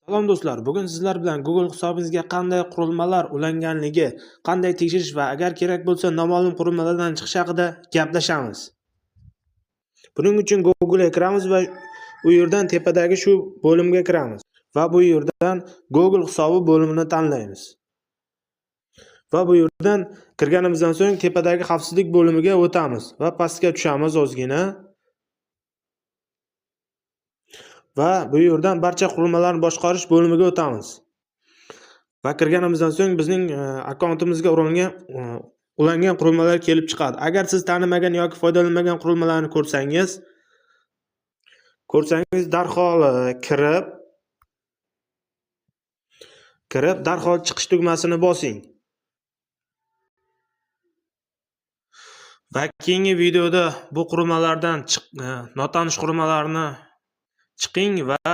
Salom do'stlar, bugun sizlar bilan Google hisobingizga qanday qurilmalar ulanganligi, qanday tekshirish va agar kerak bo'lsa noma'lum qurilmalardan chiqish haqida gaplashamiz. Buning uchun Google'ga kiramiz va u yerdan tepadagi shu bo'limga kiramiz va bu yerdan Google hisobi bo'limini tanlaymiz. Va bu yerdan kirganimizdan so'ng tepadagi xavfsizlik bo'limiga o'tamiz va pastga tushamiz ozgina. Va bu yerdan barcha qurilmalarni boshqarish bo'limiga o'tamiz. Va kirganimizdan so'ng bizning akkauntimizga ulangan qurilmalar kelib chiqadi. Agar siz tanimagan yoki foydalanmagan qurilmalarni ko'rsangiz darhol kirib darhol chiqish tugmasini bosing. Va keyingi videoda bu qurilmalardan notanish qurilmalarni chiqing va